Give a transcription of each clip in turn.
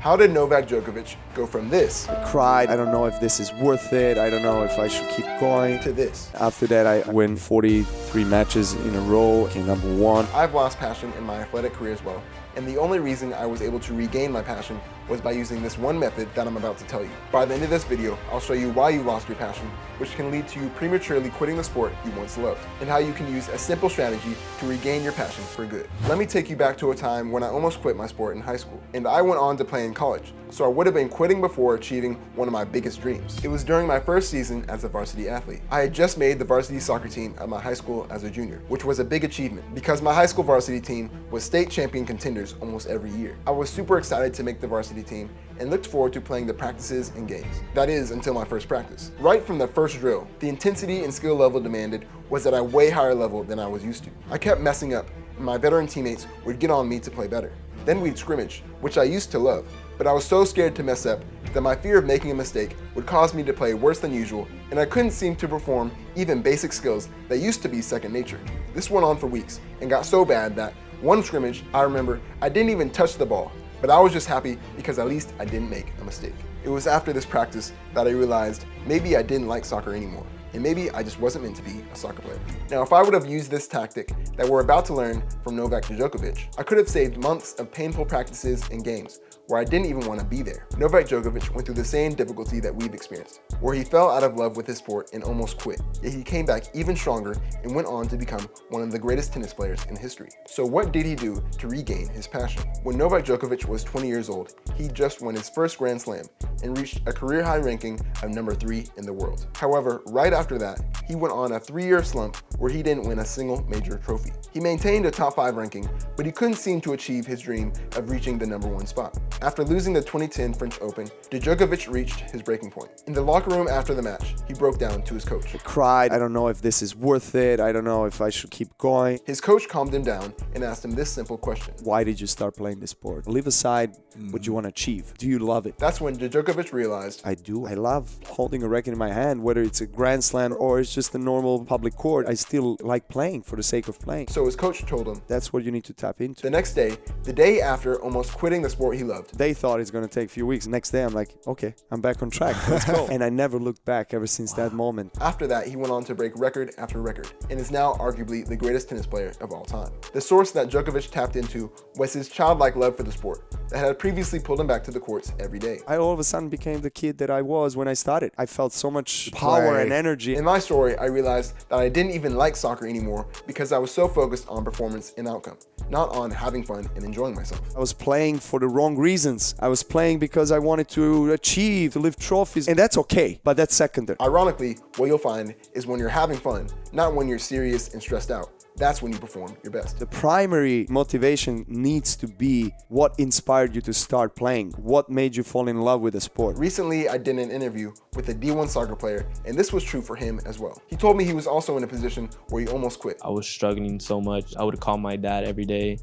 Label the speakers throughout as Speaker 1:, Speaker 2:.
Speaker 1: How did Novak Djokovic go from this
Speaker 2: I cried. I don't know if this is worth it. I don't know if I should keep going.
Speaker 1: to this?
Speaker 2: After that, I win 43 matches in a row, became number one.
Speaker 1: I've lost passion in my athletic career as well, and the only reason I was able to regain my passion was by using this one method that I'm about to tell you. By the end of this video, I'll show you why you lost your passion, which can lead to you prematurely quitting the sport you once loved, and how you can use a simple strategy to regain your passion for good. Let me take you back to a time when I almost quit my sport in high school, and I went on to play in college, so I would have been quitting before achieving one of my biggest dreams. It was during my first season as a varsity athlete. I had just made the varsity soccer team at my high school as a junior, which was a big achievement because my high school varsity team was state champion contenders almost every year. I was super excited to make the varsity team and looked forward to playing the practices and games. That is, until my first practice. Right from the first drill, the intensity and skill level demanded was at a way higher level than I was used to. I kept messing up, and my veteran teammates would get on me to play better. Then we'd scrimmage, which I used to love, but I was so scared to mess up that my fear of making a mistake would cause me to play worse than usual, and I couldn't seem to perform even basic skills that used to be second nature. This went on for weeks, and got so bad that one scrimmage, I remember, I didn't even touch the ball, but I was just happy because at least I didn't make a mistake. It was after this practice that I realized maybe I didn't like soccer anymore, and maybe I just wasn't meant to be a soccer player. Now, if I would have used this tactic that we're about to learn from Novak Djokovic, I could have saved months of painful practices and games where I didn't even want to be there. Novak Djokovic went through the same difficulty that we've experienced, where he fell out of love with his sport and almost quit. Yet he came back even stronger and went on to become one of the greatest tennis players in history. So what did he do to regain his passion? When Novak Djokovic was 20 years old, he just won his first Grand Slam and reached a career high ranking of number 3 in the world. However, right after that, he went on a 3-year slump where he didn't win a single major trophy. He maintained a top 5 ranking, but he couldn't seem to achieve his dream of reaching the number 1 spot. After losing the 2010 French Open, Djokovic reached his breaking point. In the locker room after the match, he broke down to his coach.
Speaker 2: I cried. I don't know if this is worth it. I don't know if I should keep going.
Speaker 1: His coach calmed him down and asked him this simple question.
Speaker 2: Why did you start playing this sport? Leave aside what you want to achieve. Do you love it?
Speaker 1: That's when Djokovic realized,
Speaker 2: I do. I love holding a racket in my hand, whether it's a Grand Slam or it's just a normal public court. I still like playing for the sake of playing.
Speaker 1: so his coach told him.
Speaker 2: That's what you need to tap into.
Speaker 1: The next day, the day after almost quitting the sport he loved,
Speaker 2: They thought it's going to take a few weeks. Next day, I'm like, okay, I'm back on track. Let's go. And I never looked back ever since that moment.
Speaker 1: after that, he went on to break record after record and is now arguably the greatest tennis player of all time. The source that Djokovic tapped into was his childlike love for the sport that had previously pulled him back to the courts every day.
Speaker 2: I all of a sudden became the kid that I was when I started. I felt so much power and energy.
Speaker 1: In my story, I realized that I didn't even like soccer anymore because I was so focused on performance and outcome, not on having fun and enjoying myself.
Speaker 2: I was playing for the wrong reasons. I was playing because I wanted to achieve, to lift trophies, and that's okay, but that's secondary.
Speaker 1: Ironically, what you'll find is when you're having fun, not when you're serious and stressed out, that's when you perform your best.
Speaker 2: The primary motivation needs to be what inspired you to start playing, what made you fall in love with the sport.
Speaker 1: Recently, I did an interview with a D1 soccer player, and this was true for him as well. He told me he was also in a position where he almost quit.
Speaker 3: I was struggling so much. I would call my dad every day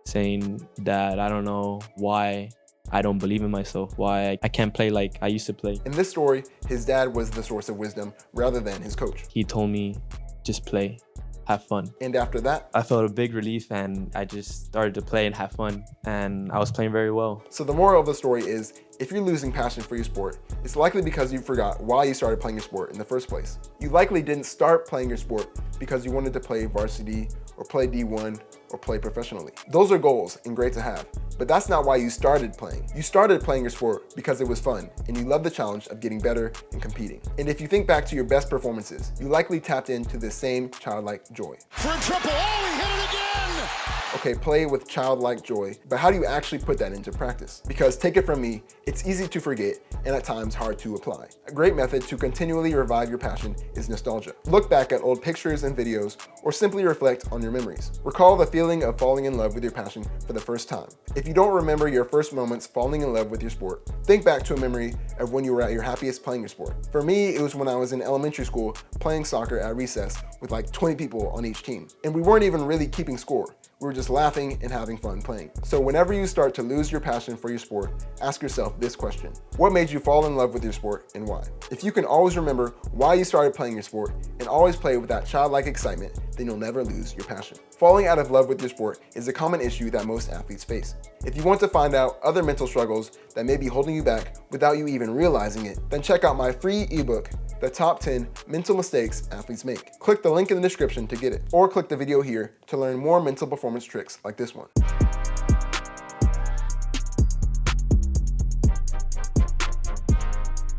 Speaker 3: saying, Dad, I don't know why I don't believe in myself, why I can't play like I used to play.
Speaker 1: In this story, his dad was the source of wisdom rather than his coach.
Speaker 3: He told me, just play, have fun.
Speaker 1: And after that,
Speaker 3: I felt a big relief and I just started to play and have fun, and I was playing very well.
Speaker 1: so the moral of the story is, if you're losing passion for your sport, it's likely because you forgot why you started playing your sport in the first place. You likely didn't start playing your sport because you wanted to play varsity or play D1 or play professionally. Those are goals and great to have, but that's not why you started playing. You started playing your sport because it was fun and you loved the challenge of getting better and competing. And if you think back to your best performances, you likely tapped into the same childlike joy.
Speaker 4: For a triple. Oh, he hit it again!
Speaker 1: Okay, play with childlike joy, but how do you actually put that into practice? Because take it from me, it's easy to forget and at times hard to apply. A great method to continually revive your passion is nostalgia. Look back at old pictures and videos, or simply reflect on your memories. Recall the feeling of falling in love with your passion for the first time. If you don't remember your first moments falling in love with your sport, think back to a memory of when you were at your happiest playing your sport. For me, it was when I was in elementary school playing soccer at recess with like 20 people on each team. And we weren't even really keeping score. We were just laughing and having fun playing. So whenever you start to lose your passion for your sport, ask yourself this question. What made you fall in love with your sport and why? If you can always remember why you started playing your sport and always play with that childlike excitement, then you'll never lose your passion. Falling out of love with your sport is a common issue that most athletes face. If you want to find out other mental struggles that may be holding you back without you even realizing it, then check out my free ebook, The Top 10 Mental Mistakes Athletes Make. Click the link in the description to get it, or click the video here to learn more mental performance tricks like this one.